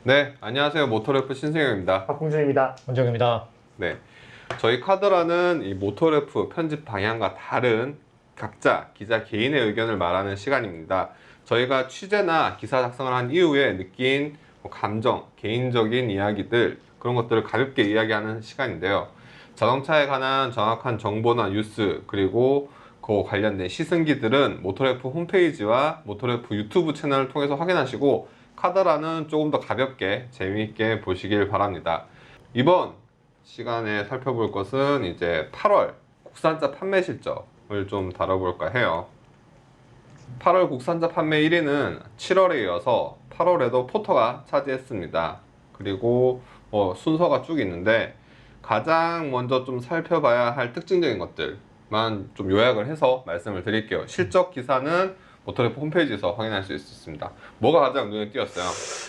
네, 안녕하세요. 모토래프 신승엽입니다. 박봉준입니다. 원정입니다. 네, 저희 카더라는 이 모토래프 편집 방향과 다른 각자 기자 개인의 의견을 말하는 시간입니다. 저희가 취재나 기사 작성을 한 이후에 느낀 감정, 개인적인 이야기들 그런 것들을 가볍게 이야기하는 시간인데요. 자동차에 관한 정확한 정보나 뉴스 그리고 그 관련된 시승기들은 모토래프 홈페이지와 모토래프 유튜브 채널을 통해서 확인하시고 카더라는 조금 더 가볍게 재미있게 보시길 바랍니다. 이번 시간에 살펴볼 것은 이제 8월 국산차 판매 실적을 좀 다뤄볼까 해요. 8월 국산차 판매 1위는 7월에 이어서 8월에도 포터가 차지했습니다. 그리고 순서가 쭉 있는데 가장 먼저 좀 살펴봐야 할 특징적인 것들만 좀 요약을 해서 말씀을 드릴게요. 실적 기사는 모토래프 홈페이지에서 확인할 수 있습니다. 뭐가 가장 눈에 띄었어요?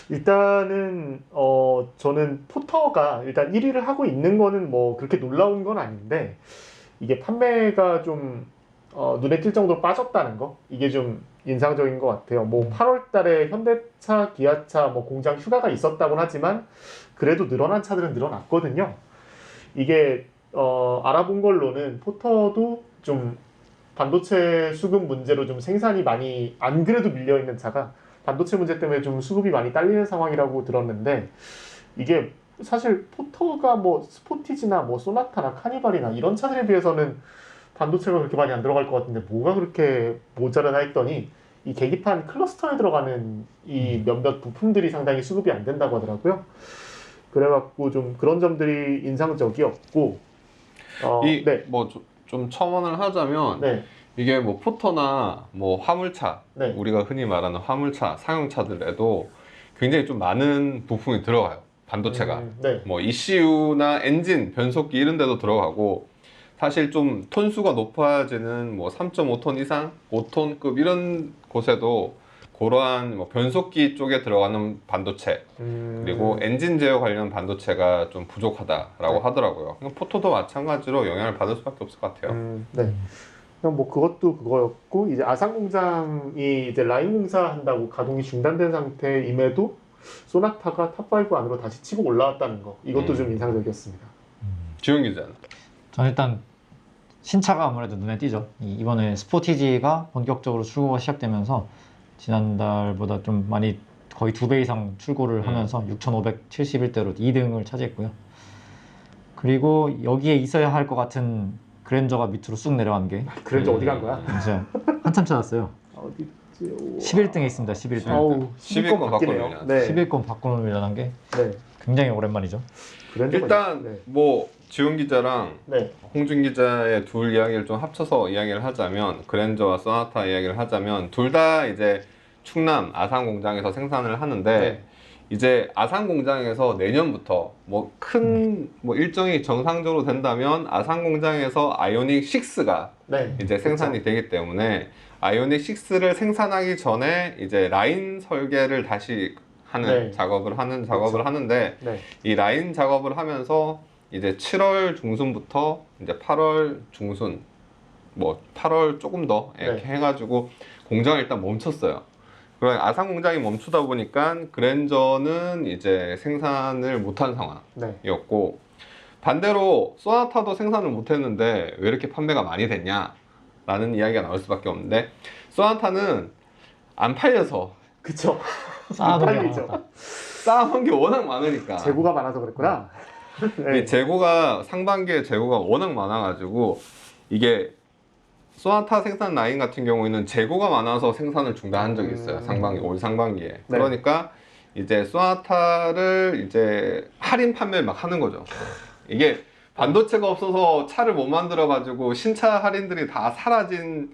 일단은 저는 포터가 일단 1위를 하고 있는 거는 뭐 그렇게 놀라운 건 아닌데 이게 판매가 좀 눈에 띌 정도로 빠졌다는 거 이게 좀 인상적인 것 같아요. 뭐 8월 달에 현대차, 기아차 뭐 공장 휴가가 있었다고는 하지만 그래도 늘어난 차들은 늘어났거든요. 이게 알아본 걸로는 포터도 좀 반도체 수급 문제로 좀 생산이 많이 안 그래도 밀려있는 차가 반도체 문제 때문에 좀 수급이 많이 딸리는 상황이라고 들었는데 이게 사실 포터가 뭐 스포티지나 뭐 소나타나 카니발이나 이런 차들에 비해서는 반도체가 그렇게 많이 안 들어갈 것 같은데 뭐가 그렇게 모자라나 했더니 이 계기판 클러스터에 들어가는 이 몇몇 부품들이 상당히 수급이 안 된다고 하더라고요. 그래갖고 좀 그런 점들이 인상적이었고 네. 좀 첨언을 하자면 네. 이게 뭐 포터나 뭐 화물차, 네. 우리가 흔히 말하는 화물차, 상용차들에도 굉장히 좀 많은 부품이 들어가요. 반도체가. 네. 뭐 ECU나 엔진, 변속기 이런 데도 들어가고 사실 좀 톤수가 높아지는 뭐 3.5톤 이상, 5톤급 이런 곳에도 그러한 뭐 변속기 쪽에 들어가는 반도체 그리고 엔진 제어 관련 반도체가 좀 부족하다라고 네. 하더라고요. 포토도 마찬가지로 영향을 받을 수밖에 없을 것 같아요. 네. 그냥 뭐 그것도 그거였고 이제 아산 공장이 이제 라인 공사한다고 가동이 중단된 상태임에도 소나타가 탑5 안으로 다시 치고 올라왔다는 거 이것도 좀 인상적이었습니다. 지훈 기자는? 저는 일단 신차가 아무래도 눈에 띄죠. 이번에 스포티지가 본격적으로 출고가 시작되면서 지난달보다 좀 많이 거의 2배 이상 출고를 하면서 6,571대로 2등을 차지했고요. 그리고 여기에 있어야 할 것 같은 그랜저가 밑으로 쑥 내려간 게 그랜저 어디 간 거야? 진짜 한참 찾았어요. 어디 11등에 있습니다. 11등. 어우 11권 바뀌네요. 네. 11권 바꾸는 일어난 게 네. 굉장히 오랜만이죠. 그랜저가 일단 네. 뭐 지훈 기자랑 네. 홍준 기자의 둘 이야기를 좀 합쳐서 이야기를 하자면 그랜저와 소나타 이야기를 하자면 둘 다 이제 충남 아산 공장에서 생산을 하는데 네. 이제 아산 공장에서 내년부터 뭐 큰 뭐 일정이 정상적으로 된다면 아산 공장에서 아이오닉 6가 네. 이제 생산이 되기 때문에 아이오닉 6를 생산하기 전에 이제 라인 설계를 다시 하는 네. 작업을 그렇죠. 하는데 네. 이 라인 작업을 하면서 이제 7월 중순부터 이제 8월 중순 뭐 8월 조금 더 이렇게 네. 해가지고 공장을 일단 멈췄어요. 그럼 아산 공장이 멈추다 보니까 그랜저는 이제 생산을 못한 네. 상황이었고 반대로 소나타도 생산을 못했는데 왜 이렇게 판매가 많이 됐냐라는 이야기가 나올 수밖에 없는데 소나타는 안 팔려서 그쵸. 쌓아놓은 게 팔리죠. 많았다. 쌓아놓은 게 워낙 많으니까 재고가 많아서 그랬구나. 이 재고가 상반기에 재고가 워낙 많아가지고 이게 소나타 생산 라인 같은 경우에는 재고가 많아서 생산을 중단한 적이 있어요. 올 상반기에. 네. 그러니까 이제 소나타를 이제 할인 판매를 막 하는 거죠. 이게 반도체가 없어서 차를 못 만들어 가지고 신차 할인들이 다 사라진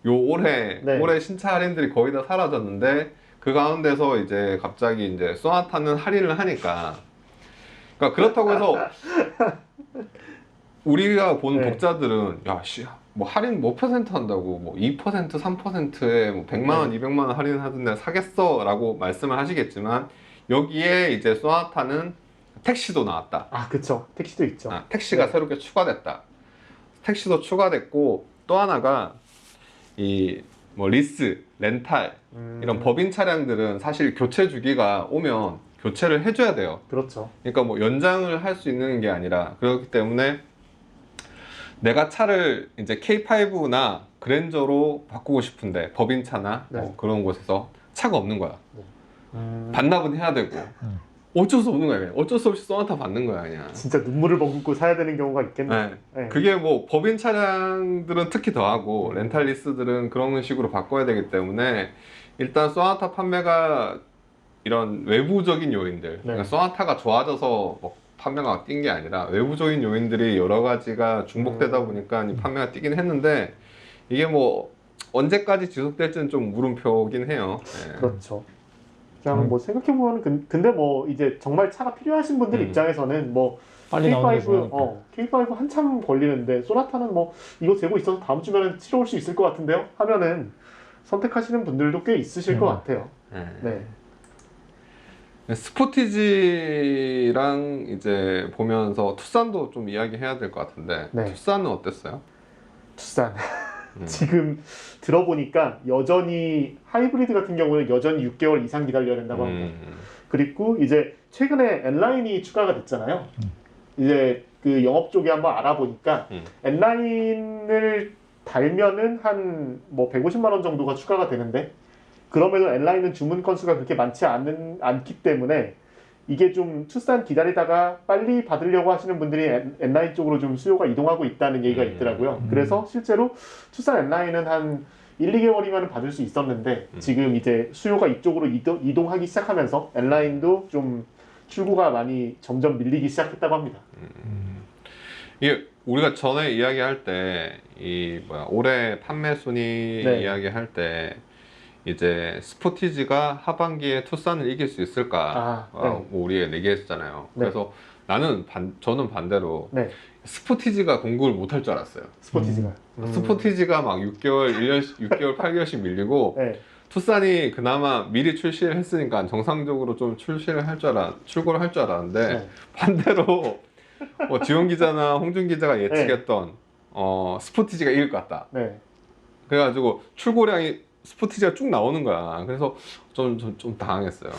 올해 네. 신차 할인들이 거의 다 사라졌는데 그 가운데서 이제 갑자기 이제 소나타는 할인을 하니까 그러니까 그렇다고 해서 우리가 보는 네. 독자들은 뭐 할인 뭐 퍼센트 한다고 뭐 2%, 3%에 뭐 100만 원, 200만 원 할인하던데 사겠어? 라고 말씀을 하시겠지만 여기에 이제 소나타는 택시도 나왔다. 아, 그쵸. 택시도 있죠. 택시가 네. 새롭게 추가됐다. 택시도 추가됐고 또 하나가 이 뭐 리스, 렌탈 이런 법인 차량들은 사실 교체 주기가 오면 교체를 해줘야 돼요. 그렇죠. 그러니까 뭐 연장을 할 수 있는 게 아니라 그렇기 때문에 내가 차를 이제 K5나 그랜저로 바꾸고 싶은데 법인차나 네. 뭐 그런 곳에서 차가 없는 거야. 음, 반납은 해야 되고 어쩔 수 없는 거야. 그냥. 어쩔 수 없이 쏘나타 받는 거야 그냥. 진짜 눈물을 머금고 사야 되는 경우가 있겠네요. 네. 네. 그게 뭐 법인 차량들은 특히 더하고 렌탈리스들은 그런 식으로 바꿔야 되기 때문에 일단 쏘나타 판매가 이런 외부적인 요인들, 그러니까 쏘나타가 좋아져서 뭐 판매가 뛴 게 아니라 외부적인 요인들이 여러 가지가 중복되다 보니까 이 판매가 뛰긴 했는데 이게 뭐 언제까지 지속될지는 좀 물음표긴 해요. 네. 그렇죠. 그냥 뭐 생각해보면 근데 뭐 이제 정말 차가 필요하신 분들 입장에서는 뭐 빨리 나오는 게 K5, 좋으니까. K5 한참 걸리는데 소나타는 뭐 이거 재고 있어서 다음 주면은 치러올 수 있을 것 같은데요? 하면은 선택하시는 분들도 꽤 있으실 것 같아요. 네. 네. 스포티지랑 이제 보면서 투싼도 좀 이야기해야 될 것 같은데 네. 투싼은 어땠어요? 투싼. 지금 들어보니까 여전히 하이브리드 같은 경우는 여전히 6개월 이상 기다려야 된다고 합니다. 그리고 이제 최근에 N라인이 추가가 됐잖아요. 이제 그 영업 쪽에 한번 알아보니까 N라인을 달면은 한 뭐 150만 원 정도가 추가가 되는데 그럼에도 N라인은 주문 건수가 그렇게 많지 않기 때문에 이게 좀 투싼 기다리다가 빨리 받으려고 하시는 분들이 N라인 쪽으로 좀 수요가 이동하고 있다는 얘기가 있더라고요. 그래서 실제로 투싼 N라인은 한 1, 2개월이면 받을 수 있었는데 지금 이제 수요가 이쪽으로 이동하기 시작하면서 N라인도 좀 출고가 많이 점점 밀리기 시작했다고 합니다. 이게 우리가 전에 이야기할 때 이 뭐야 올해 판매 순위 네. 이야기할 때 이제 스포티지가 하반기에 투싼을 이길 수 있을까? 네. 뭐 우리가 얘기했잖아요. 네. 그래서 저는 반대로 네, 스포티지가 공급을 못할 줄 알았어요. 스포티지가. 스포티지가 막 6개월, 1년, 6개월, 8개월씩 밀리고 네, 투싼이 그나마 미리 출시를 했으니까 정상적으로 좀 출고를 할 줄 알았는데 네. 반대로 뭐 지원 기자나 홍준 기자가 예측했던 스포티지가 이길 것 같다. 네. 그래가지고 출고량이 스포티지가 쭉 나오는 거야. 그래서 좀 당황했어요.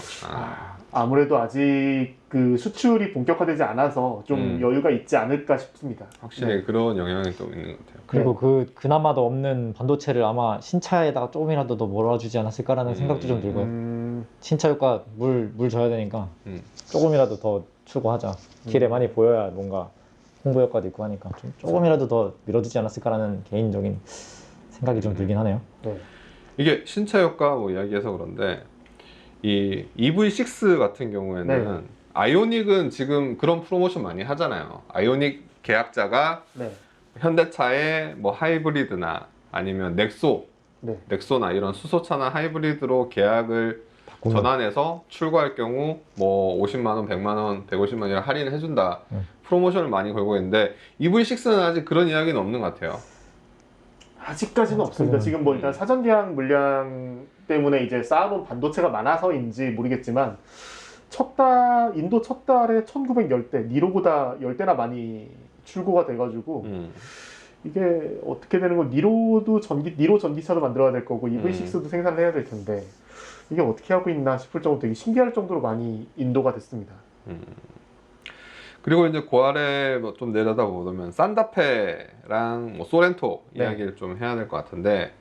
아무래도 아직 그 수출이 본격화되지 않아서 좀 여유가 있지 않을까 싶습니다. 확실히 네. 그런 영향이 좀 있는 것 같아요. 그리고 그나마도 없는 반도체를 아마 신차에다가 조금이라도 더 몰아주지 않았을까라는 생각도 좀 들고요. 신차 효과 물 줘야 되니까 조금이라도 더 출고하자. 길에 많이 보여야 뭔가 홍보 효과도 있고 하니까 조금이라도 더 밀어주지 않았을까라는 개인적인 생각이 좀 들긴 하네요. 네. 이게 신차 효과 뭐 이야기해서 그런데 이 EV6 같은 경우에는 네. 아이오닉은 지금 그런 프로모션 많이 하잖아요. 아이오닉 계약자가 네. 현대차의 뭐 하이브리드나 아니면 넥소나 이런 수소차나 하이브리드로 계약을 전환해서 출고할 경우 뭐 50만 원, 100만 원, 150만 원이라 할인을 해준다. 프로모션을 많이 걸고 있는데 EV6는 아직 그런 이야기는 없는 것 같아요. 아직까지는 없습니다. 지금 뭐 일단 사전 계약 물량 때문에 이제 쌓아놓은 반도체가 많아서인지 모르겠지만 인도 첫 달에 1910대, 니로보다 10대나 많이 출고가 돼가지고 이게 어떻게 되는 거 니로 전기차도 만들어야 될 거고 EV6도 생산을 해야 될 텐데 이게 어떻게 하고 있나 싶을 정도로 되게 신기할 정도로 많이 인도가 됐습니다. 그리고 이제 그 아래 뭐 좀 내려다 보면 산타페랑 뭐 소렌토 이야기를 좀 해야 될 것 같은데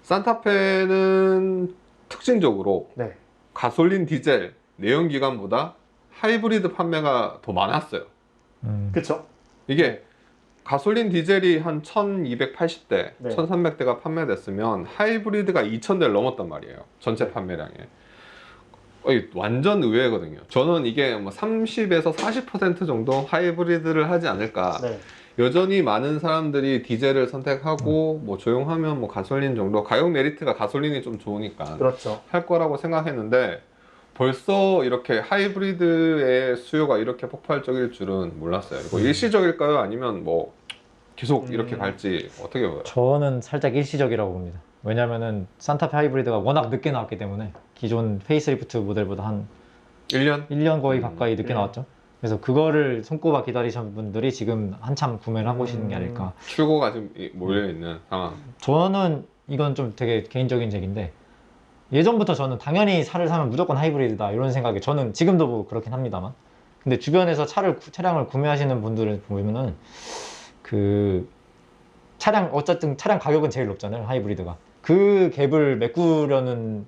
산타페는 특징적으로 가솔린, 디젤, 내연기관보다 하이브리드 판매가 더 많았어요. 그렇죠? 이게 가솔린, 디젤이 한 1280대, 네. 1300대가 판매됐으면 하이브리드가 2000대를 넘었단 말이에요. 전체 판매량에. 완전 의외거든요. 저는 이게 뭐 30에서 40% 정도 하이브리드를 하지 않을까. 네. 여전히 많은 사람들이 디젤을 선택하고 뭐 조용하면 뭐 가솔린 정도, 가격 메리트가 가솔린이 좀 좋으니까 그렇죠. 할 거라고 생각했는데 벌써 이렇게 하이브리드의 수요가 이렇게 폭발적일 줄은 몰랐어요. 이거 일시적일까요? 아니면 뭐 계속 이렇게 갈지 어떻게 보여요? 저는 살짝 일시적이라고 봅니다. 왜냐면은 산타페 하이브리드가 워낙 늦게 나왔기 때문에 기존 페이스리프트 모델보다 한 1년 거의 가까이 늦게 나왔죠. 그래서 그거를 손꼽아 기다리신 분들이 지금 한참 구매를 하고 계시는 게 아닐까. 출고가 지금 몰려있는 상황. 저는 이건 좀 되게 개인적인 얘기인데 예전부터 저는 당연히 차를 사면 무조건 하이브리드다 이런 생각에 저는 지금도 뭐 그렇긴 합니다만 근데 주변에서 차량을 구매하시는 분들을 보면은 그 어쨌든 차량 가격은 제일 높잖아요 하이브리드가 그 갭을 메꾸려는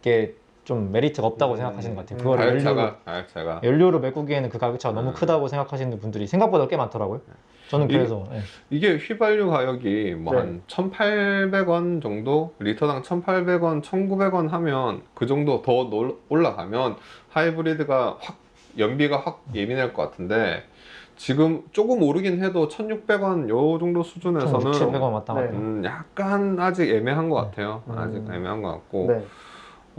게 좀 메리트가 없다고 생각하시는 것 같아요 그거를 가격차가 연료로 메꾸기에는 그 가격차가 너무 크다고 생각하시는 분들이 생각보다 꽤 많더라고요 저는 그래서 이게 휘발유 가격이 뭐 네. 한 1,800원 정도 리터당 1,800원, 1,900원 하면 그 정도 더 올라가면 하이브리드가 확 연비가 확 예민할 것 같은데 지금 조금 오르긴 해도 1,600원 요 정도 수준에서는 700원 왔다 갔다 네. 약간 아직 애매한 것 같아요. 음. 아직 애매한 것 같고 네.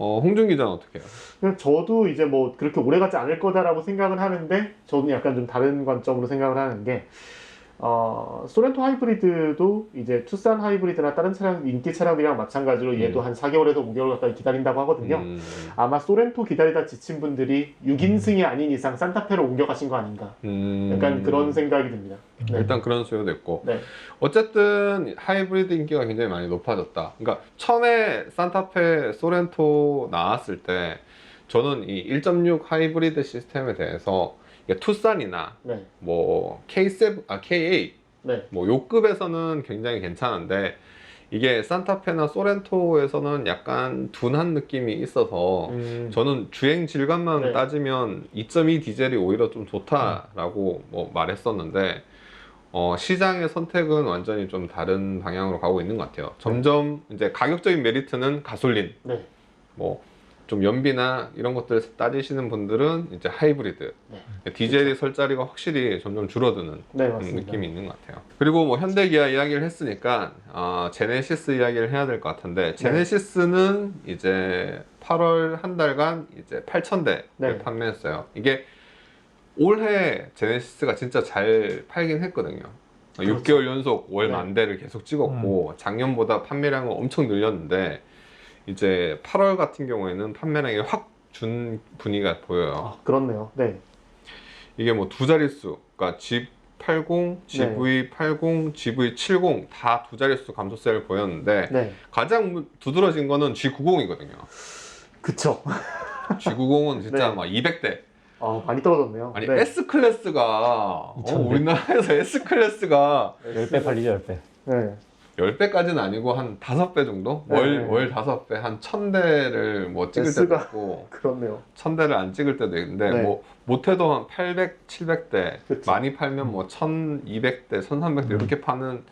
홍준 기자는 어떻게 해요? 그냥 저도 이제 뭐 그렇게 오래 가지 않을 거다라고 생각은 하는데 저는 약간 좀 다른 관점으로 생각을 하는 게 소렌토 하이브리드도 이제 투싼 하이브리드나 다른 차량 인기 차량들이랑 마찬가지로 얘도 한 4개월에서 5개월 가까이 기다린다고 하거든요. 아마 소렌토 기다리다 지친 분들이 6인승이 아닌 이상 산타페로 옮겨가신 거 아닌가. 약간 그런 생각이 듭니다. 네. 일단 그런 수요도 있고 네. 어쨌든 하이브리드 인기가 굉장히 많이 높아졌다. 그러니까 처음에 산타페 소렌토 나왔을 때 저는 이 1.6 하이브리드 시스템에 대해서 이게 투싼이나 네. 뭐 K7, K8 네. 뭐 요 급에서는 굉장히 괜찮은데 이게 산타페나 소렌토에서는 약간 둔한 느낌이 있어서 저는 주행 질감만 네. 따지면 2.2 디젤이 오히려 좀 좋다라고 뭐 말했었는데 시장의 선택은 완전히 좀 다른 방향으로 가고 있는 것 같아요. 점점 이제 가격적인 메리트는 가솔린, 네. 뭐 좀 연비나 이런 것들 따지시는 분들은 이제 하이브리드, 디젤이 설 자리가 확실히 점점 줄어드는 네, 맞습니다. 느낌이 있는 것 같아요. 그리고 뭐 현대 기아 이야기를 했으니까 제네시스 이야기를 해야 될 것 같은데 제네시스는 이제 8월 한 달간 이제 8,000대를 네. 판매했어요. 이게 올해 제네시스가 진짜 잘 팔긴 했거든요. 그렇죠. 6개월 연속 월 네. 만대를 계속 찍었고 작년보다 판매량은 엄청 늘렸는데 이제 8월 같은 경우에는 판매량이 확 준 분위기가 보여요. 그렇네요. 네. 이게 뭐 두 자릿수, 그러니까 G80, GV80, GV70 다 두 자릿수 감소세를 보였는데 네. 가장 두드러진 거는 G90이거든요. 그쵸. G90은 진짜 네. 막 200대. 많이 떨어졌네요. 아니 네. S클래스가 2000 대. 우리나라에서 S클래스가 10배 팔리죠 10배 네. 10배까지는 아니고 한 5배 정도? 네. 월 5배, 한 1,000대를 뭐 찍을 때도 S가 있고 그렇네요. 1,000대를 안 찍을 때도 있는데 네. 뭐 못해도 한 800, 700대 그쵸. 많이 팔면 뭐 1,200대, 1,300대 이렇게 파는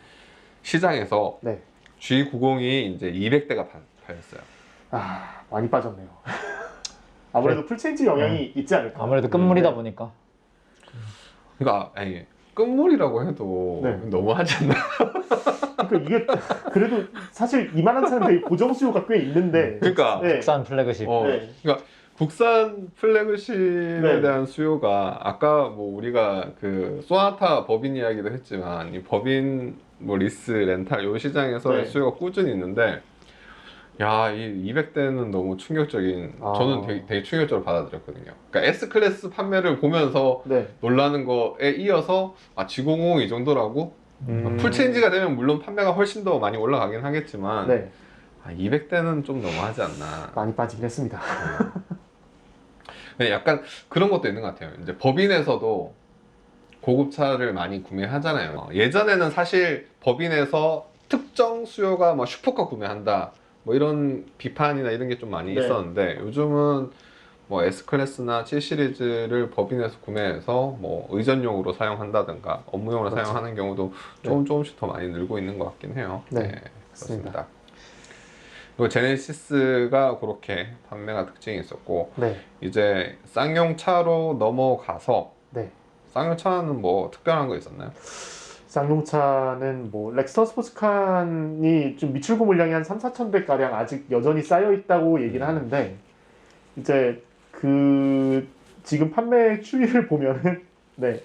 시장에서 네. G90이 이제 200대가 팔렸어요. 많이 빠졌네요. 아무래도 풀체인지 영향이 있지 않을까. 아무래도 끝물이다 네. 보니까 그러니까 아니 끝물이라고 해도 네. 너무하지 않나? 그러니까 이게 그래도 사실 이만한 차는 되게 고정 수요가 꽤 있는데. 그러니까 네. 국산 플래그십 네. 그러니까 국산 플래그십에 네. 대한 수요가 아까 뭐 우리가 그 소나타 법인 이야기도 했지만 이 법인 뭐 리스 렌탈 요 시장에서의 네. 수요가 꾸준히 있는데 야, 이 200대는 너무 충격적인 저는 되게 충격적으로 받아들였거든요. 그러니까 S클래스 판매를 보면서 네. 놀라는 거에 이어서 G90 이 정도라고 풀체인지가 되면 물론 판매가 훨씬 더 많이 올라가긴 하겠지만 네. 200대는 좀 너무하지 않나. 많이 빠지긴 했습니다. 네, 약간 그런 것도 있는 것 같아요. 이제 법인에서도 고급차를 많이 구매하잖아요. 예전에는 사실 법인에서 특정 수요가 뭐 슈퍼카 구매한다 뭐 이런 비판이나 이런 게 좀 많이 네. 있었는데 요즘은 뭐 S클래스나 7시리즈를 법인에서 구매해서 뭐 의전용으로 사용한다든가 업무용으로 그렇죠. 사용하는 경우도 조금씩 더 많이 늘고 있는 것 같긴 해요. 네, 그렇습니다. 그리고 제네시스가 그렇게 판매가 특징이 있었고 네. 이제 쌍용차로 넘어가서 네. 쌍용차는 뭐 특별한 거 있었나요? 쌍용차는 뭐 렉스터 스포츠칸이 좀 미출고 물량이 한 3, 4천 대 가량 아직 여전히 쌓여 있다고 얘기는 하는데 이제 그 지금 판매 추이를 보면은 네.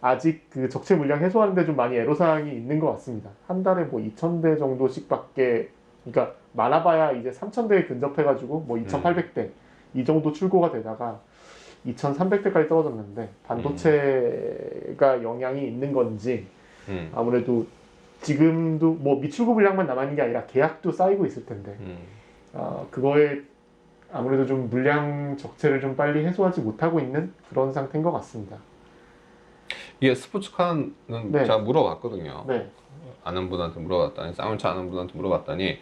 아직 그 적체 물량 해소하는데 좀 많이 애로사항이 있는 것 같습니다. 한 달에 뭐 2,000대 정도씩밖에, 그러니까 많아봐야 이제 3,000대에 근접해가지고 뭐 2,800대 이 정도 출고가 되다가 2,300대까지 떨어졌는데 반도체가 영향이 있는 건지 아무래도 지금도 뭐 미출고 물량만 남아있는 게 아니라 계약도 쌓이고 있을 텐데 그거에 아무래도 좀 물량 적체를 좀 빨리 해소하지 못하고 있는 그런 상태인 것 같습니다. 이게 스포츠카는 네. 제가 물어봤거든요. 네, 아는 분한테 물어봤더니, 쌍용차 아는 분한테 물어봤더니,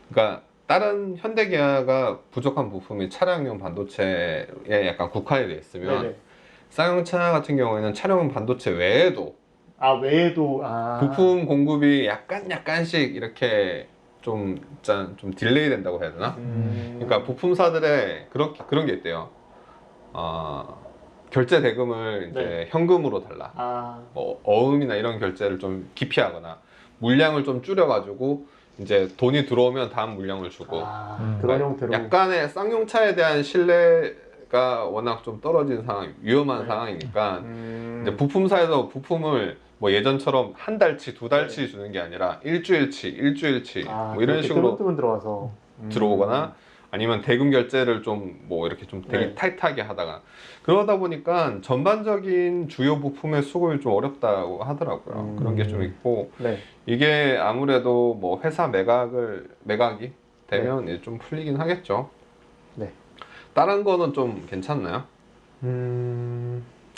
그러니까 다른 현대기아가 부족한 부품이 차량용 반도체에 약간 국한이 돼 있으면 네네. 쌍용차 같은 경우에는 차량용 반도체 외에도 외에도 부품 공급이 약간씩 이렇게 좀 딜레이 된다고 해야 되나? 그러니까 부품사들의 그런 게 있대요. 결제 대금을 이제 네. 현금으로 달라. 뭐 어음이나 이런 결제를 좀 기피하거나 물량을 좀 줄여가지고 이제 돈이 들어오면 다음 물량을 주고 그런 형태로. 약간의 쌍용차에 대한 신뢰가 워낙 좀 떨어진 상황, 위험한 네. 상황이니까 이제 부품사에서 부품을 뭐 예전처럼 한 달치, 두 달치 네. 주는 게 아니라 일주일치 뭐 이런 그렇게 식으로 뜨문 들어와서 들어오거나 아니면 대금 결제를 좀 뭐 이렇게 좀 되게 네. 타이트하게 하다가 그러다 보니까 전반적인 주요 부품의 수급이 좀 어렵다고 하더라고요. 그런 게 좀 있고 네. 이게 아무래도 뭐 회사 매각이 되면 이제 좀 풀리긴 하겠죠. 네. 다른 거는 좀 괜찮나요?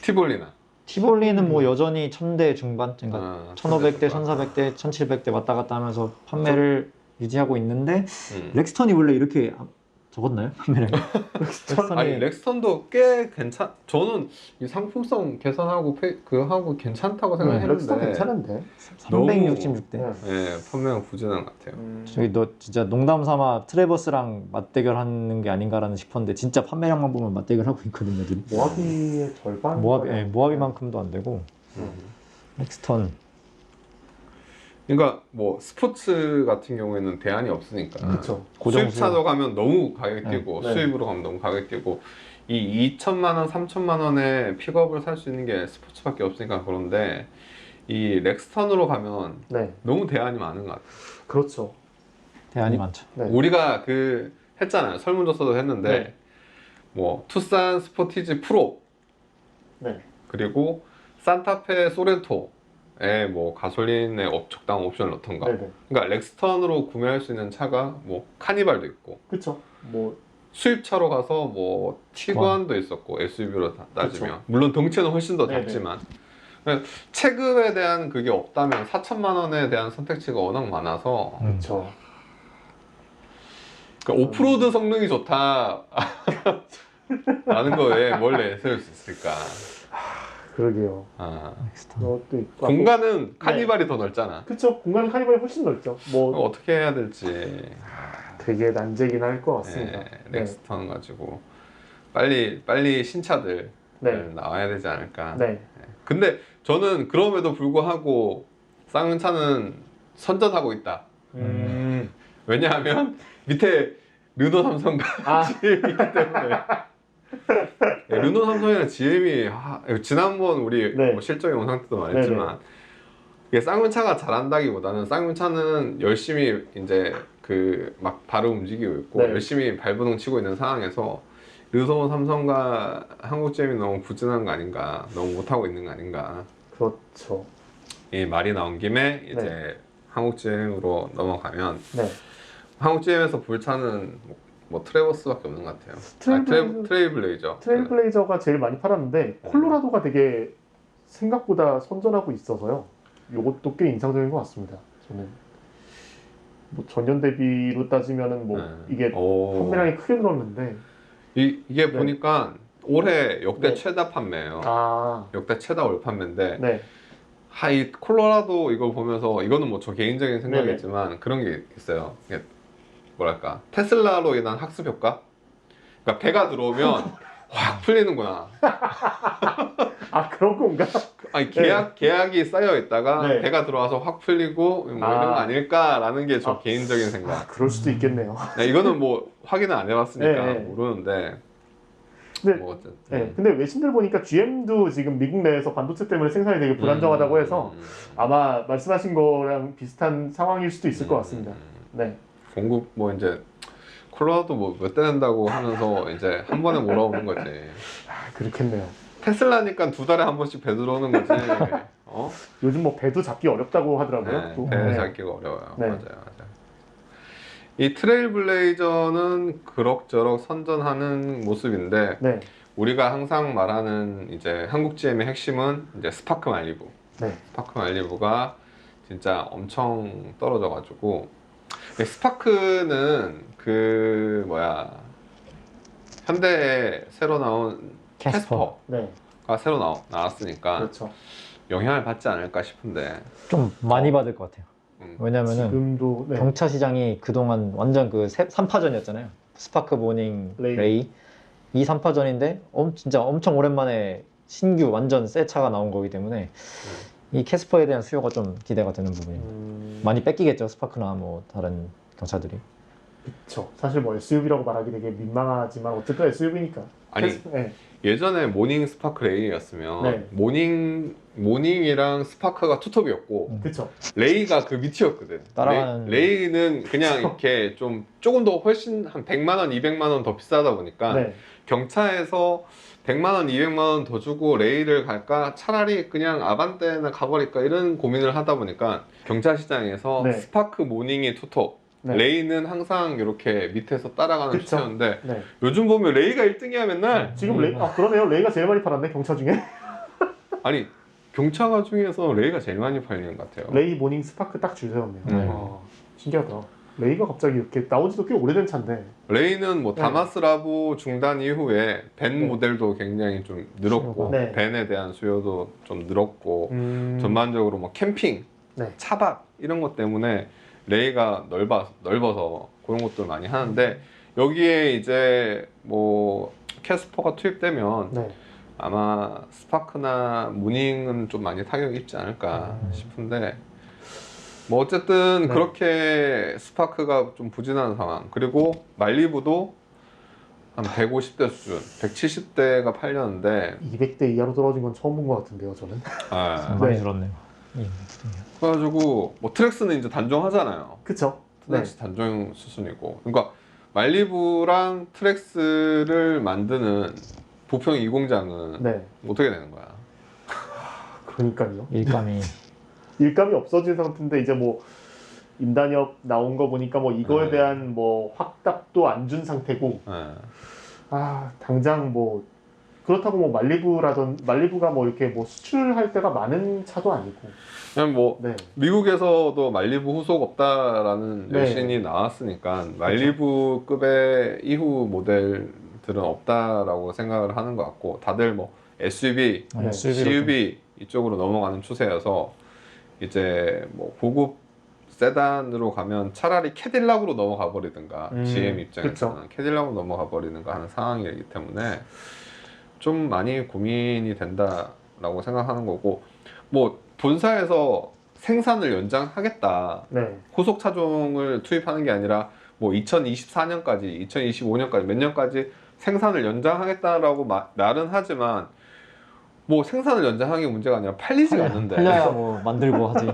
티볼리나. 티볼리는 뭐 여전히 1000대 중반, 그러니까 아, 1500대, 1400대, 1700대 왔다 갔다 하면서 판매를 유지하고 있는데 음. 렉스턴이 원래 이렇게 적었나요? 판매량이? 아니 렉스턴이 렉스턴도 꽤 저는 이 상품성 개선하고 하고 괜찮다고 생각했는데 렉스턴 괜찮은데. 366대. 네. 예, 판매가 부진한 것 같아요. 저기 너 진짜 농담 삼아 트레버스랑 맞대결하는 게 아닌가라는 싶었는데 진짜 판매량만 보면 맞대결하고 있거든요. 둘이. 모하비의 절반. 모하비만큼도 안 되고 렉스턴. 그러니까 뭐 스포츠 같은 경우에는 대안이 없으니까 그렇죠. 수입차로 가면 너무 가격 뛰고 네. 수입으로 가면 너무 가격 뛰고 이 2천만 원, 3천만 원에 픽업을 살 수 있는 게 스포츠밖에 없으니까 그런데 이 렉스턴으로 가면 네. 너무 대안이 많은 것 같아요. 그렇죠. 대안이 많죠. 네. 우리가 했잖아요. 설문조사도 했는데 네. 뭐 투싼 스포티지 프로 네. 그리고 산타페 소렌토에 뭐 가솔린에 적당 옵션을 넣던가. 네네. 그러니까 렉스턴으로 구매할 수 있는 차가 뭐 카니발도 있고 그렇죠. 뭐 수입차로 가서 뭐 티관도 있었고 SUV로 따지면 물론 덩치는 훨씬 더 네네. 작지만 체급에 대한 그게 없다면 4천만 원에 대한 선택지가 워낙 많아서 그렇죠. 그러니까 오프로드 성능이 좋다 라는 거에 뭘 내세울 수 있을까. 그러게요. 렉스턴. 그것도 있고. 공간은 카니발이 더 넓잖아. 그쵸. 공간 카니발이 훨씬 넓죠. 뭐 어떻게 해야 될지 되게 난제긴 할 것 같습니다. 렉스턴 가지고 빨리 신차들 네. 나와야 되지 않을까. 네. 근데 저는 그럼에도 불구하고 쌍용차는 선전하고 있다. 왜냐하면 밑에 르노 삼성과 GM이 있기 때문에. 르노 삼성이랑 GM이 지난번 우리 네. 뭐 실적 영상 때도 말했지만 이게 쌍용차가 잘한다기보다는 쌍용차는 열심히 이제 막 발을 움직이고 있고 네. 열심히 발버둥 치고 있는 상황에서 르노 삼성과 한국 GM이 너무 부진한 거 아닌가, 너무 못하고 있는 거 아닌가. 그렇죠. 이 말이 나온 김에 이제 네. 한국 GM으로 넘어가면 네. 한국 GM에서 볼 차는 뭐 트레버스밖에 없는 것 같아요. 트레일블레이저. 트레일블레이저가 제일 많이 팔았는데 콜로라도가 되게 생각보다 선전하고 있어서요. 이것도 꽤 인상적인 것 같습니다. 저는 뭐 전년 대비로 따지면은 뭐 이게 판매량이 크게 늘었는데 이게 네. 보니까 올해 역대 네. 최다 판매예요. 역대 최다 올 판매인데 네. 이 콜로라도 이걸 보면서 이거는 뭐 저 개인적인 생각이지만 그런 게 있어요. 이게 뭐랄까 테슬라로 인한 학습 효과? 그러니까 배가 들어오면 확 풀리는구나. 그런 건가? 아니 계약이 쌓여 있다가 네. 배가 들어와서 확 풀리고 뭐 이런 거 아닐까라는 게 저 개인적인 생각. 그럴 수도 있겠네요. 이거는 뭐 확인을 안 해봤으니까 네. 모르는데. 네. 뭐 어쨌든. 네. 근데 외신들 보니까 GM도 지금 미국 내에서 반도체 때문에 생산이 되게 불안정하다고 해서 아마 말씀하신 거랑 비슷한 상황일 수도 있을 것 같습니다. 네. 공급 뭐 이제 콜로라도 뭐 몇 대 낸다고 하면서 이제 한 번에 몰아오는 거지. 그렇겠네요. 테슬라니까 2달에 한 번씩 배 들어오는 거지. 요즘 뭐 배도 잡기 어렵다고 하더라고요. 또. 배 잡기가 어려워요. 네. 맞아요. 이 트레일블레이저는 그럭저럭 선전하는 모습인데 네. 우리가 항상 말하는 이제 한국 GM의 핵심은 이제 스파크 말리부. 네. 스파크 말리부가 진짜 엄청 떨어져가지고 스파크는 그 뭐야 현대에 새로 나온 캐스퍼. 네. 캐스퍼가 새로 나왔으니까 그렇죠. 영향을 받지 않을까 싶은데 좀 많이 받을 것 같아요. 왜냐면은 지금도 네. 경차 시장이 그동안 완전 그 3파전이었잖아요. 스파크, 모닝, 레이. 레이. 이 3파전인데 진짜 엄청 오랜만에 신규 완전 새 차가 나온 거기 때문에 이 캐스퍼에 대한 수요가 좀 기대가 되는 부분입니다. 많이 뺏기겠죠. 스파크나 뭐 다른 경차들이. 그렇죠. 사실 뭐 SUV라고 말하기 되게 민망하지만 어쨌든 SUV니까. 아니 네. 예전에 모닝 스파크 레이였으면 네. 모닝이랑 스파크가 투톱이었고 그렇죠. 레이가 그 밑이었거든. 따라가는- 레이는 그냥 이렇게 좀 조금 더 훨씬 한 100만 원, 200만 원 더 비싸다 보니까 네. 경차에서 100만 원, 200만 원 더 주고 레이를 갈까 차라리 그냥 아반떼나 가버릴까 이런 고민을 하다 보니까 경차 시장에서 네. 스파크 모닝이 투톱, 네. 레이는 항상 이렇게 밑에서 따라가는 그쵸. 추세였는데 네. 요즘 보면 레이가 1등이야 맨날. 지금 레이 그러네요. 레이가 제일 많이 팔았네 경차 중에. 아니 경차가 중에서 레이가 제일 많이 팔리는 것 같아요. 레이 모닝 스파크 딱 줄 세웠네요. 신기하다. 레이가 갑자기 이렇게 나온 지도 꽤 오래된 차인데. 레이는 뭐 네. 다마스라보 중단 이후에 벤 네. 모델도 굉장히 좀 늘었고 네. 벤에 대한 수요도 좀 늘었고 전반적으로 뭐 캠핑, 네. 차박 이런 것 때문에 레이가 넓어서 그런 것들 많이 하는데 여기에 이제 뭐 캐스퍼가 투입되면 네. 아마 스파크나 무닝은 좀 많이 타격이 입지 않을까 음. 싶은데 뭐 어쨌든 네. 그렇게 스파크가 좀 부진한 상황 그리고 말리부도 한 150대 수준 170대가 팔렸는데 200대 이하로 떨어진 건 처음 본 것 같은데요, 저는. 많이 네. 줄었네요. 그래가지고 뭐 트랙스는 이제 단종하잖아요. 그쵸? 네. 트랙스 단종 수순이고 그러니까 말리부랑 트랙스를 만드는 부평 2공장은 네. 어떻게 되는 거야? 그러니까요. 일감이 일감이 없어진 상태인데 이제 뭐 임단협 나온 거 보니까 뭐 이거에 네. 대한 뭐 확답도 안 준 상태고 네. 당장 뭐 그렇다고 뭐 말리부가 뭐 이렇게 뭐 수출할 때가 많은 차도 아니고 그냥 뭐 네. 미국에서도 말리부 후속 없다라는 네. 여신이 나왔으니까 말리부급의 이후 모델들은 없다라고 생각을 하는 것 같고 다들 뭐 SUV, 네. CUV 이쪽으로 넘어가는 추세여서 이제 뭐 고급 세단으로 가면 차라리 캐딜락으로 넘어가 버리든가 GM 입장에서는 그쵸. 캐딜락으로 넘어가 버리는가 하는 상황이기 때문에 좀 많이 고민이 된다라고 생각하는 거고 뭐 본사에서 생산을 연장하겠다 네. 후속 차종을 투입하는 게 아니라 뭐 2024년까지 2025년까지 몇 년까지 생산을 연장하겠다라고 말은 하지만 뭐 생산을 연장하는 게 문제가 아니라 팔리지가 않는데 팔려야 뭐 만들고 하지.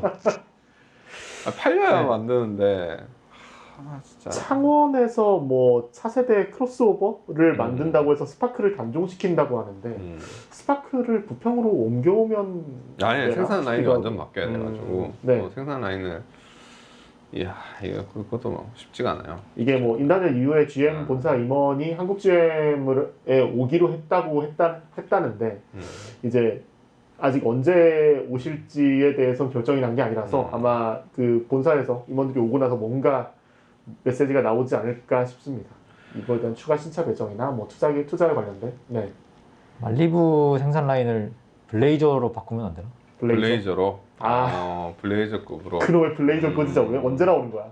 팔려야 네. 만드는데 진짜 창원에서 뭐 차세대 크로스오버를 만든다고 해서 스파크를 단종시킨다고 하는데 스파크를 부평으로 옮겨오면 아니 되나 생산 라인이 싶기도 완전 하고. 바뀌어야 돼가지고 네. 생산 라인을 이야 이거 그것도 뭐 쉽지가 않아요. 이게 뭐 인단협 이후에 GM 본사 임원이 한국 GM에 오기로 했다는데 이제 아직 언제 오실지에 대해서 결정이 난 게 아니라서 아마 그 본사에서 임원들이 오고 나서 뭔가 메시지가 나오지 않을까 싶습니다. 이거에 대한 추가 신차 배정이나 뭐 투자에 관련된 네. 말리부 생산 라인을 블레이저로 바꾸면 안 되나? 블레이저로 아. 블레이저급으로 그놈의 블레이저 꽂으자고요? 언제 나오는 거야?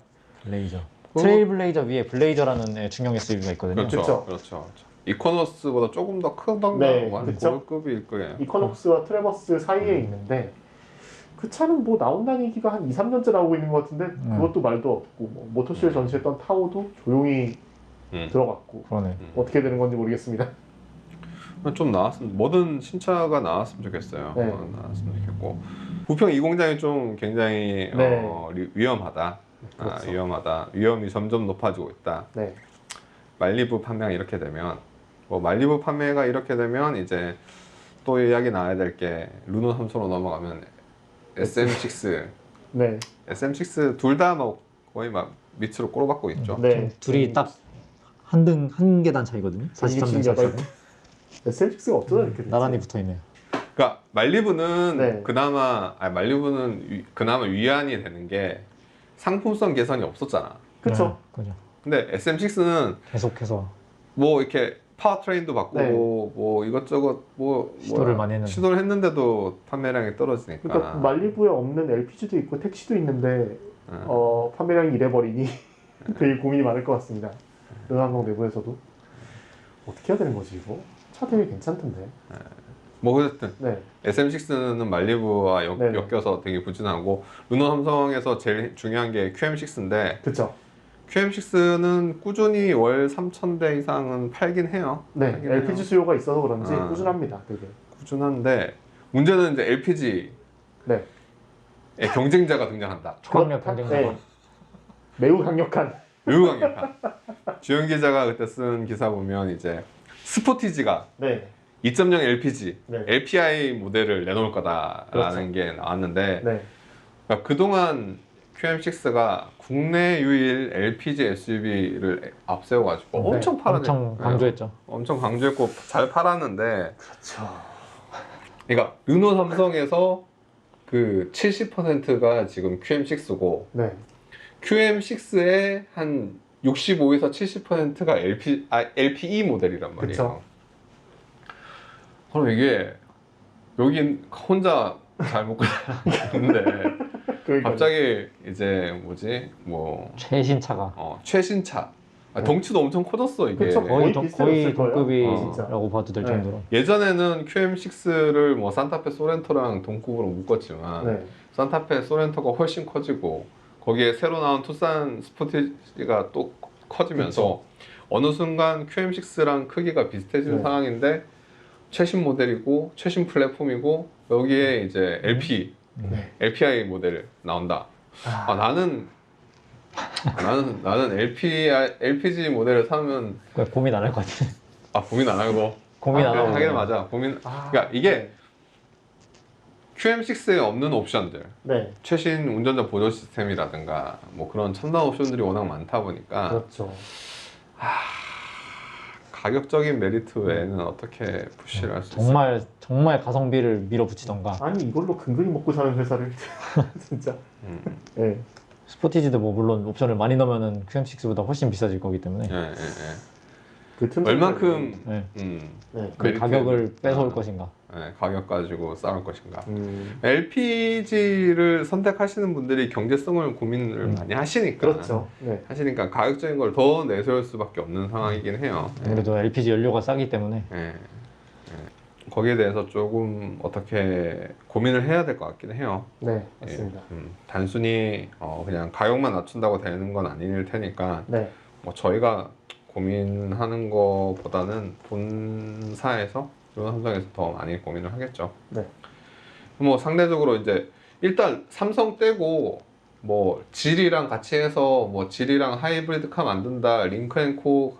블레이저. 트레일 블레이저 위에 블레이저라는 중형 SUV가 있거든요. 그렇죠. 그쵸. 그렇죠. 이코노스보다 조금 더 크던가 네, 뭐 한 그쵸. 고급일 거예요. 이코녹스와 트레버스 사이에 있는데 그 차는 뭐 나온다는 얘기가 한 2, 3년째 나오고 있는 것 같은데 그것도 말도 없고 뭐 모토쇼에 전시했던 타오도 조용히 들어갔고 그러네. 어떻게 되는 건지 모르겠습니다. 좀 나왔으면 뭐든 신차가 나왔으면 좋겠어요. 네. 나왔으면 좋겠고 부평 2공장이 좀 굉장히 네. 위험하다. 그렇죠. 위험하다. 위험이 점점 높아지고 있다. 네. 말리부 판매가 이렇게 되면 뭐 말리부 판매가 이렇게 되면 이제 또 이야기 나와야 될 게 루노 3선으로 넘어가면 SM6 네. SM6 둘 다 뭐 거의 막 밑으로 꼬로박고 있죠. 네. 둘이 딱 한 계단 차이거든요. 43년 차. SM6가 어쩌다 이렇게 됐지? 나란히 붙어 있네요. 그러니까 말리부는 네. 그나마 위안이 되는 게 상품성 개선이 없었잖아. 그쵸. 네, 그죠. 근데 SM6는 계속해서 뭐 이렇게 파워트레인도 바꾸고 네. 뭐 이것저것 시도를 많이 했는데. 시도를 했는데도 판매량이 떨어지니까. 그러니까 말리부에 없는 LPG도 있고 택시도 있는데 판매량이 이래버리니 되게 고민이 많을 것 같습니다. 르노항공 내부에서도 어떻게 해야 되는 거지 이거? 차 되게 괜찮던데. 뭐 어쨌든 네. SM6는 말리부와 네. 엮여서 되게 부진하고 르노 삼성에서 제일 중요한 게 QM6인데 그쵸. QM6는 꾸준히 월 3,000대 이상은 팔긴 해요. 네. 팔긴 LPG 해요. 수요가 있어서 그런지 아. 꾸준합니다. 되게. 꾸준한데 문제는 이제 LPG의 네. 경쟁자가 등장한다. 초강력 그렇다? 경쟁자. 네. 매우 강력한. 매우 강력한. 주영 기자가 그때 쓴 기사 보면 이제 스포티지가 네. 2.0 LPG, 네. LPI 모델을 내놓을 거다라는 그렇죠. 게 나왔는데 네. 그러니까 그동안 QM6가 국내 유일 LPG SUV를 앞세워가지고 네. 엄청 팔았 엄청 강조했죠. 엄청 강조했고 잘 팔았는데 그렇죠. 그러니까 르노 삼성에서 그 70%가 지금 QM6고 네. QM6의 한 65에서 70%가 LPE 모델이란 말이에요. 그쵸. 그럼 이게 여긴 혼자 잘 먹고 있는데 그러니까 갑자기 이제 뭐지 뭐 최신차가 최신차 덩치도 엄청 커졌어 이게. 그쵸. 거의 비슷했을 거예요. 동급이라고 봐도 될 네. 정도로. 예전에는 QM6를 뭐 산타페 소렌토랑 동급으로 묶었지만 네. 산타페 소렌토가 훨씬 커지고 거기에 새로 나온 투싼 스포티지가 또 커지면서 어느 순간 QM6랑 크기가 비슷해지는 네. 상황인데 최신 모델이고 최신 플랫폼이고 여기에 이제 네. LPI 모델 나온다. 아, 나는 LPG 모델을 사면 그냥 고민 안 할 것 같아. 고민 안 하고 고민 안 하고. 하긴 맞아. 그러니까 이게 QM6에 없는 옵션들, 네. 최신 운전자 보조 시스템이라든가 뭐 그런 첨단 옵션들이 워낙 많다 보니까 그렇죠. 가격적인 메리트 외에는 어떻게 푸시를 할 수 있어요? 정말 가성비를 밀어붙이던가. 아니 이걸로 근근히 먹고 사는 회사를 진짜. 음. 네. 스포티지도 뭐 물론 옵션을 많이 넣으면은 QM6보다 훨씬 비싸질 거기 때문에 예, 예, 예. 그 틈. 얼만큼 네. 네. 그 메리트. 가격을 뺏어올 것인가. 가격 가지고 싸울 것인가? 음. LPG를 선택하시는 분들이 경제성을 고민을 많이 하시니까 그렇죠. 네. 하시니까 가격적인 걸 더 내세울 수밖에 없는 상황이긴 해요. 아무래도 LPG 연료가 싸기 때문에 예. 예. 거기에 대해서 조금 어떻게 고민을 해야 될 것 같긴 해요. 네. 맞습니다. 단순히 그냥 가격만 낮춘다고 되는 건 아닐 테니까 네. 뭐 저희가 고민하는 것보다는 본사에서 르노 삼성에서 더 많이 고민을 하겠죠. 네. 뭐 상대적으로 이제 일단 삼성 떼고 뭐 질이랑 같이 해서 뭐 질이랑 하이브리드카 만든다, 링크앤코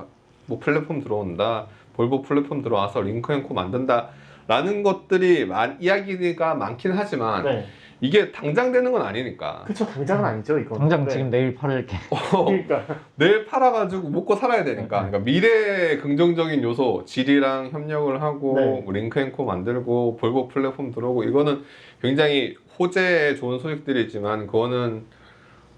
뭐 플랫폼 들어온다, 볼보 플랫폼 들어와서 링크앤코 만든다라는 것들이 이야기가 많긴 하지만 네. 이게 당장 되는 건 아니니까. 그쵸. 당장은 아니죠 이거. 당장 네. 지금 내일 팔을 게 그러니까. 내일 팔아가지고 먹고 살아야 되니까. 그러니까 미래의 긍정적인 요소, 질이랑 협력을 하고 네. 뭐 링크앤코 만들고 볼보 플랫폼 들어오고 이거는 굉장히 호재에 좋은 소식들이지만 그거는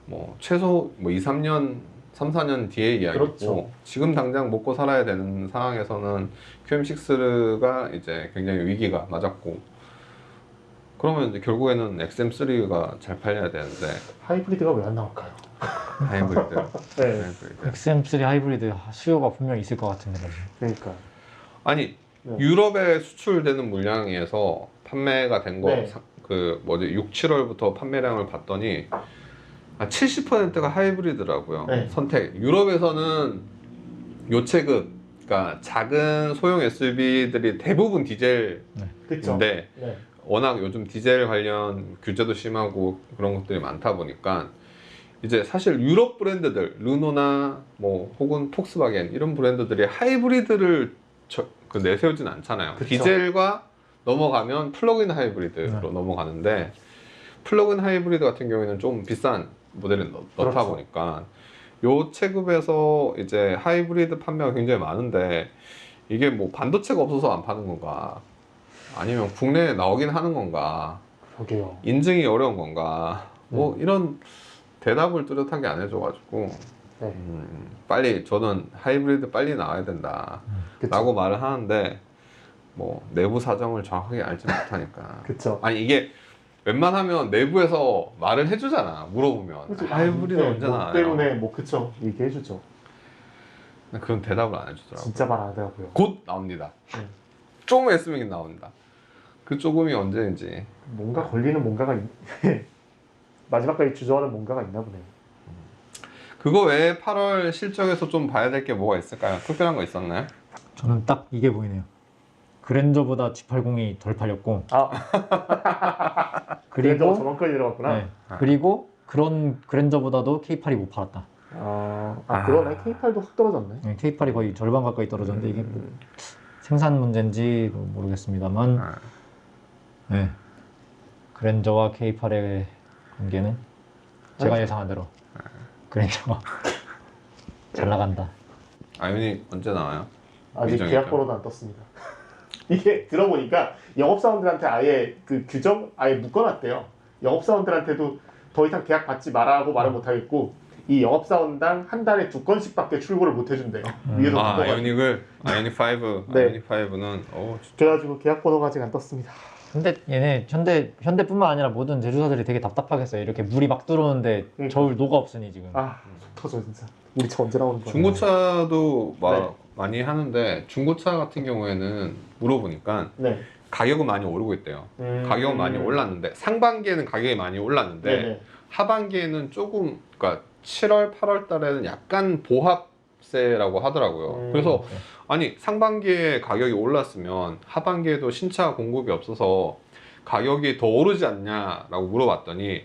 뭐 최소 뭐 2, 3년, 3, 4년 뒤의 이야기고 그렇죠. 지금 당장 먹고 살아야 되는 상황에서는 QM6가 이제 굉장히 위기가 맞았고 그러면 이제 결국에는 XM3가 잘 팔려야 되는데 하이브리드가 왜 안 나올까요? 하이브리드. 네. 하이브리드. XM3 하이브리드 수요가 분명히 있을 것 같은데 말이죠. 그러니까. 아니 네. 유럽에 수출되는 물량에서 판매가 된 거 네. 그 뭐지 6, 7월부터 판매량을 봤더니 70%가 하이브리드라고요. 네. 선택. 유럽에서는 요체급 그러니까 작은 소형 SUV들이 대부분 디젤인데 그쵸. 네. 워낙 요즘 디젤 관련 규제도 심하고 그런 것들이 많다 보니까 이제 사실 유럽 브랜드들 르노나 뭐 혹은 폭스바겐 이런 브랜드들이 하이브리드를 내세우진 않잖아요. 그쵸. 디젤과 넘어가면 플러그인 하이브리드로 넘어가는데 플러그인 하이브리드 같은 경우에는 좀 비싼 모델을 넣다 그렇죠. 보니까 요 체급에서 이제 하이브리드 판매가 굉장히 많은데 이게 뭐 반도체가 없어서 안 파는 건가? 아니면 국내에 나오긴 하는 건가? 그러게요. 인증이 어려운 건가? 뭐 이런 대답을 뚜렷하게 안 해줘가지고 네. 빨리 저는 하이브리드 빨리 나와야 된다 그쵸. 라고 말을 하는데 뭐 내부 사정을 정확하게 알지 못하니까 그쵸. 아니 이게 웬만하면 내부에서 말을 해주잖아 물어보면 그쵸. 하이브리드 네, 언제 뭐 나와요? 때문에 뭐 그쵸. 얘기해주죠. 근데 그런 대답을 안 해주더라고 진짜 말 안 하더라고요. 곧 나옵니다 네. 조금 있으면 나옵니다 그 조금이 언제인지 뭔가 걸리는 뭔가가 마지막까지 주저하는 뭔가가 있나 보네요. 그거 외에 8월 실적에서 좀 봐야 될 게 뭐가 있을까요? 특별한 거 있었나요? 저는 딱 이게 보이네요. 그랜저보다 G80이 덜 팔렸고 그래도 그리고 저만까지 들어갔구나. 네, 그리고 그런 그랜저보다도 K8이 못 팔았다. 그러네. K8도 확 떨어졌네. 네, K8이 거의 절반 가까이 떨어졌는데 이게 뭐 생산 문제인지 모르겠습니다만 네. 그랜저와 K8의 관계는 제가 예상한 대로 그랜저가 잘 나간다. 아이오닉 언제 나와요? 아직 미정이죠. 계약 번호도 안 떴습니다. 이게 들어보니까 영업사원들한테 아예 그 규정 아예 묶어놨대요. 영업사원들한테도 더 이상 계약 받지 마라고 말을 못하겠고 이 영업사원당 한 달에 2건씩밖에 출고를 못 해준대요. 위에서 아, 묶어가지고. 아이오닉 5, 네. 아이오닉 5는 그래가지고 계약 번호가 아직 안 떴습니다. 근데 얘네 현대뿐만 아니라 모든 제조사들이 되게 답답하겠어요. 이렇게 물이 막 들어오는데 그러니까. 저울 녹아 없으니 지금. 속 터져 진짜. 우리 차 언제 나오는 거야? 중고차도 네. 많이 하는데 중고차 같은 경우에는 물어보니까 네. 가격은 많이 오르고 있대요. 가격은 많이 올랐는데 상반기에는 가격이 많이 올랐는데 네네. 하반기에는 조금 그러니까 7월, 8월 달에는 약간 보합세라고 하더라고요. 그래서 아니 상반기에 가격이 올랐으면 하반기에도 신차 공급이 없어서 가격이 더 오르지 않냐라고 물어봤더니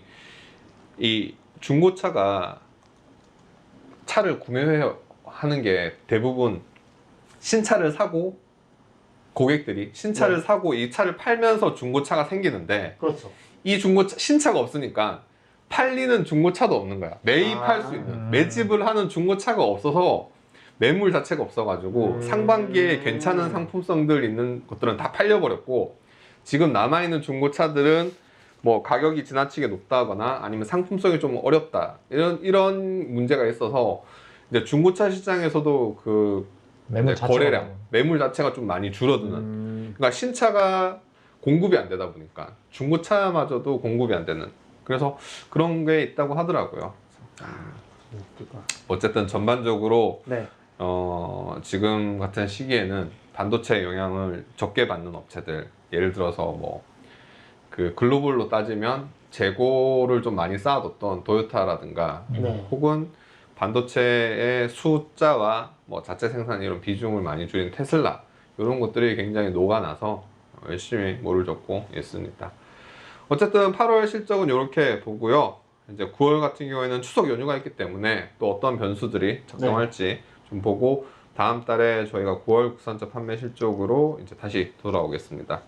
이 중고차가 차를 구매하는 게 대부분 신차를 사고 고객들이 신차를 네. 사고 이 차를 팔면서 중고차가 생기는데 그렇죠. 이 중고차 신차가 없으니까 팔리는 중고차도 없는 거야. 매입할 수 있는 매집을 하는 중고차가 없어서 매물 자체가 없어가지고 상반기에 괜찮은 상품성들 있는 것들은 다 팔려버렸고 지금 남아있는 중고차들은 뭐 가격이 지나치게 높다거나 아니면 상품성이 좀 어렵다 이런 문제가 있어서 이제 중고차 시장에서도 그 매물 이제 자체가 거래량 매물 자체가 좀 많이 줄어드는 그러니까 신차가 공급이 안 되다 보니까 중고차마저도 공급이 안 되는 그래서 그런 게 있다고 하더라고요. 어쨌든 전반적으로 네. 지금 같은 시기에는 반도체 영향을 적게 받는 업체들 예를 들어서 뭐 그 글로벌로 따지면 재고를 좀 많이 쌓아뒀던 도요타라든가 네. 혹은 반도체의 숫자와 뭐 자체 생산 이런 비중을 많이 줄인 테슬라 이런 것들이 굉장히 녹아나서 열심히 모를 줬고 있습니다. 어쨌든 8월 실적은 이렇게 보고요. 이제 9월 같은 경우에는 추석 연휴가 있기 때문에 또 어떤 변수들이 작동할지 좀 보고 다음 달에 저희가 9월 국산차 판매 실적으로 이제 다시 돌아오겠습니다.